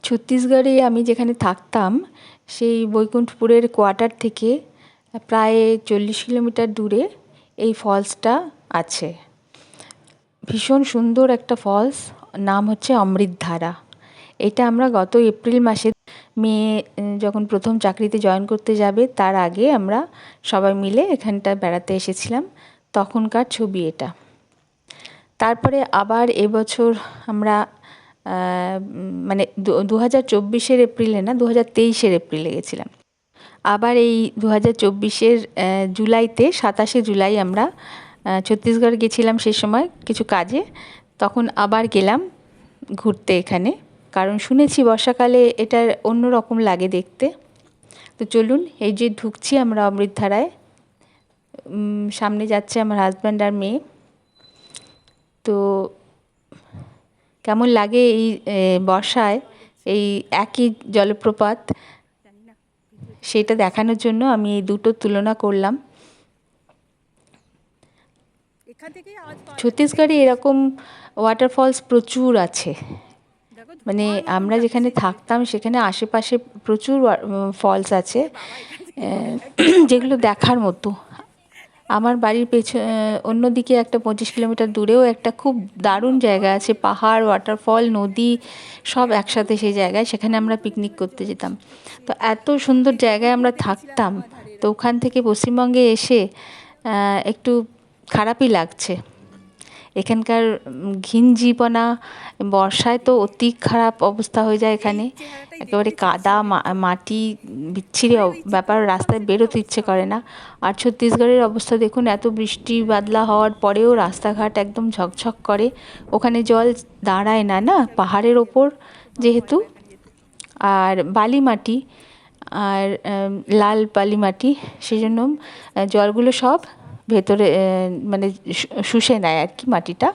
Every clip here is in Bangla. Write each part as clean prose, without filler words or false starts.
ছত্তিশগড়ে আমি যেখানে থাকতাম সেই বৈকুণ্ঠপুরের কোয়ার্টার থেকে প্রায় 40 কিলোমিটার দূরে এই ফলসটা আছে। ভীষণ সুন্দর একটা ফলস, নাম হচ্ছে অমৃতধারা। এটা আমরা গত এপ্রিল মাসে মেয়ে যখন প্রথম চাকরিতে জয়েন করতে যাবে তার আগে আমরা সবাই মিলে এখানটা বেড়াতে এসেছিলাম, তখনকার ছবি এটা। তারপরে আবার এবছর আমরা মানে 2024-এর এপ্রিলে না, 2023-এর এপ্রিলে গেছিলাম। আবার এই 2024-এর জুলাইতে 27শে জুলাই আমরা ছত্তিশগড় গেছিলাম, সে সময় কিছু কাজে। তখন আবার গেলাম ঘুরতে এখানে, কারণ শুনেছি বর্ষাকালে এটা অন্যরকম লাগে দেখতে। তো চলুন, এই যে ঢুকছি আমরা অমৃতধারায়, সামনে যাচ্ছে আমার হাজব্যান্ড আর মেয়ে। তো কেমন লাগে এই বর্ষায় এই একই জলপ্রপাত, সেটা দেখানোর জন্য আমি এই দুটো তুলনা করলাম। ছত্তিশগড়ে এরকম ওয়াটারফলস প্রচুর আছে, মানে আমরা যেখানে থাকতাম সেখানে আশেপাশে প্রচুর ফলস আছে যেগুলো দেখার মতো। আমার বাড়ির অন্যদিকে একটা 25 কিলোমিটার দূরেও একটা খুব দারুণ জায়গা আছে, পাহাড়, ওয়াটারফল, নদী সব একসাথে সেই জায়গায়, সেখানে আমরা পিকনিক করতে যেতাম। তো এত সুন্দর জায়গায় আমরা থাকতাম, তো ওখান থেকে পশ্চিমবঙ্গে এসে একটু খারাপই লাগছে। এখানকার ঘিঞ্জিপনা, বর্ষায় তো অতি খারাপ অবস্থা হয়ে যায় এখানে, একেবারে কাদা মাটি, বিচ্ছিরি ব্যাপার, রাস্তায় বেরোতে ইচ্ছে করে না। আর ছত্তিশগড়ের অবস্থা দেখুন, এত বৃষ্টি বাদলা হওয়ার পরেও রাস্তাঘাট একদম ঝকঝক করে, ওখানে জল দাঁড়ায় না, না পাহাড়ের ওপর যেহেতু, আর বালি মাটি, আর লাল বালি মাটি, সেই জন্য জলগুলো সব ভেতরে মানে শুষে নেয় আর কি মাটিটা,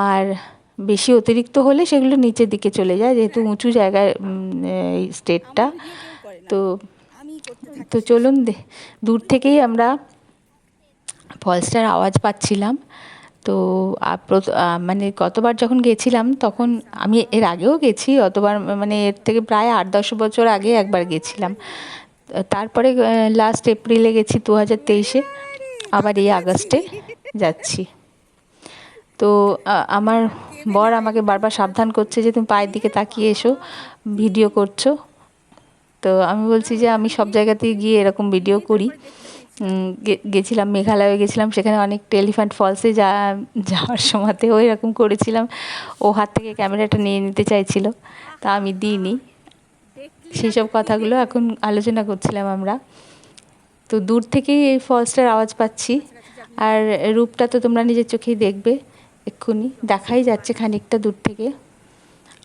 আর বেশি অতিরিক্ত হলে সেগুলো নিচের দিকে চলে যায়, যেহেতু উঁচু জায়গায় এই স্টেটটা। তো চলুন, দূর থেকেই আমরা ফলসটার আওয়াজ পাচ্ছিলাম। তো মানে গতবার যখন গেছিলাম তখন, আমি এর আগেও গেছি অতবার, মানে এর থেকে প্রায় 8-10 বছর আগে একবার গেছিলাম। তারপরে লাস্ট এপ্রিলে গেছি 2023-এ, আবার এই আগস্টে যাচ্ছি। তো আমার বর আমাকে বারবার সাবধান করছে যে তুমি পায়ের দিকে তাকিয়ে এসো, ভিডিও করছো। তো আমি বলছি যে আমি সব জায়গাতেই গিয়ে এরকম ভিডিও করি। গেছিলাম মেঘালয়ে, গেছিলাম, সেখানে অনেক এলিফ্যান্ট ফলসে যাওয়ার সময়তেও এরকম করেছিলাম। ও হাত থেকে ক্যামেরাটা নিয়ে নিতে চাইছিল, তা আমি দিইনি। সেই সব কথাগুলো এখন আলোচনা করছিলাম আমরা। তো দূর থেকেই এই ফলসটার আওয়াজ পাচ্ছি, আর রূপটা তো তোমরা নিজের চোখেই দেখবে, এক্ষুনি দেখাই যাচ্ছে খানিকটা দূর থেকে।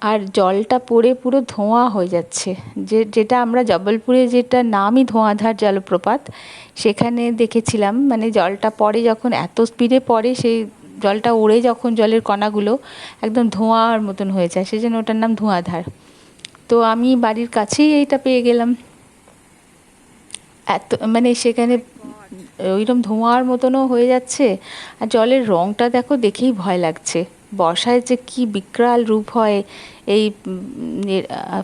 আর জলটা পড়ে পুরো ধোঁয়া হয়ে যাচ্ছে, যেটা আমরা জবলপুরে, যেটা নামই ধোঁয়াধার জলপ্রপাত, সেখানে দেখেছিলাম, মানে জলটা পড়ে যখন এত স্পিডে পড়ে, সেই জলটা উড়ে যখন জলের কণাগুলো একদম ধোঁয়ার মতন হয়ে যায়, সেই জন্য ওটার নাম ধোঁয়াধার। তো আমি বাড়ির কাছেই এইটা পেয়ে গেলাম, এত মানে সেখানে ওইরকম ধোঁয়ার মতনও হয়ে যাচ্ছে, আর জলের রঙটা দেখো, দেখেই ভয় লাগছে। বর্ষায় যে কি বিকরাল রূপ হয় এই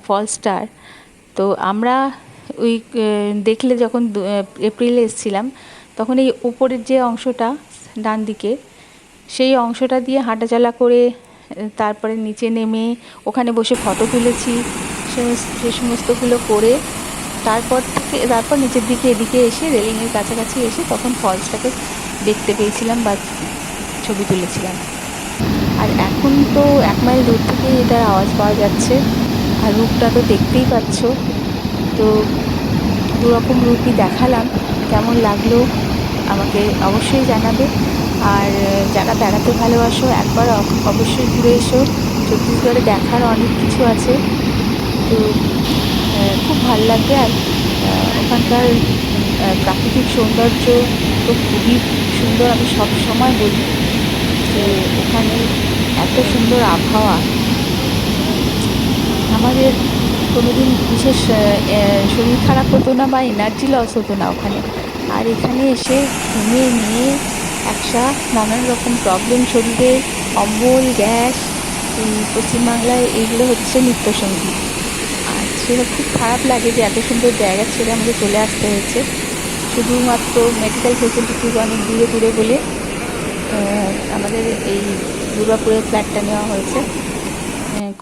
ফলসটার। তো আমরা ওই দেখলে যখন এপ্রিলে এসেছিলাম, তখন এই উপরের যে অংশটা ডান দিকে, সেই অংশটা দিয়ে হাঁটাচলা করে তারপরে নিচে নেমে ওখানে বসে ফটো তুলেছি, সে সমস্তগুলো করে তারপর নিচের দিকে এদিকে এসে রেলিংয়ের কাছাকাছি এসে তখন ফলসটাকে দেখতে পেয়েছিলাম বা ছবি তুলেছিলাম। আর এখন তো 1 মাইল দূর থেকেই এটার আওয়াজ পাওয়া যাচ্ছে, আর রূপটা তো দেখতেই পাচ্ছ। তো দুরকম রূপই দেখালাম, কেমন লাগলো আমাকে অবশ্যই জানাবে। আর যারা বেড়াতে ভালোবাসো, একবার অবশ্যই ঘুরে এসো, ছত্তিশগড়ে দেখার অনেক কিছু আছে। তো খুব ভালো লাগবে। আর ওখানকার প্রাকৃতিক সৌন্দর্য তো খুবই সুন্দর, আমি সব সময় বলি যে ওখানে এত সুন্দর আবহাওয়া। আমাদের কোনোদিন বিশেষ শরীর খারাপ হতো না বা এনার্জি লস হতো না ওখানে, আর এখানে এসে ঘুমিয়ে নিয়ে নানান রকম প্রবলেম শরীরে, অম্বল, গ্যাস, পশ্চিমবাংলায় এগুলো হচ্ছে নিত্যসঙ্গী। সেটা খুব খারাপ লাগে যে এত সুন্দর জায়গা ছেড়ে আমাকে চলে আসতে হয়েছে, শুধুমাত্র মেডিকেল ফেসিলিটি অনেক দূরে দূরে বলে আমাদের এই দুর্গাপুরের ফ্ল্যাটটা নেওয়া হয়েছে।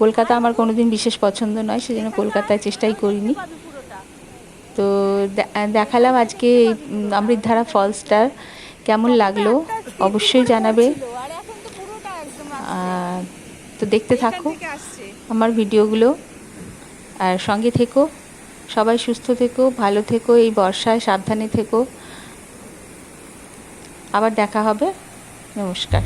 কলকাতা আমার কোনো দিন বিশেষ পছন্দ নয়, সেজন্য কলকাতায় চেষ্টাই করিনি। তো দেখালাম আজকে এই অমৃতধারা ফলসটার কেমন লাগলো অবশ্যই জানাবে। তো দেখতে থাকো আমার ভিডিওগুলো আর সঙ্গে থেকো। সবাই সুস্থ থেকো, ভালো থেকো, এই বর্ষায় সাবধানে থেকো। আবার দেখা হবে। নমস্কার।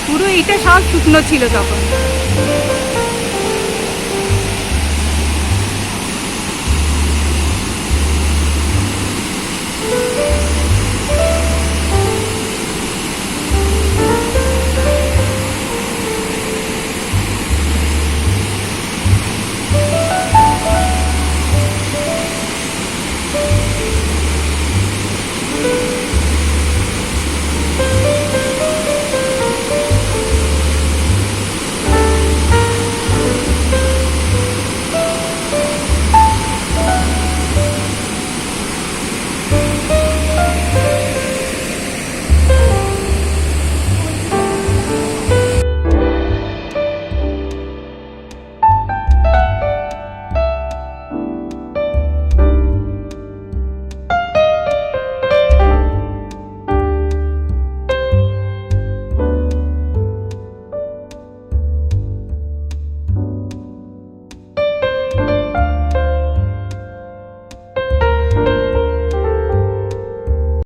পুরো এটা সব শুকনো ছিল তখন।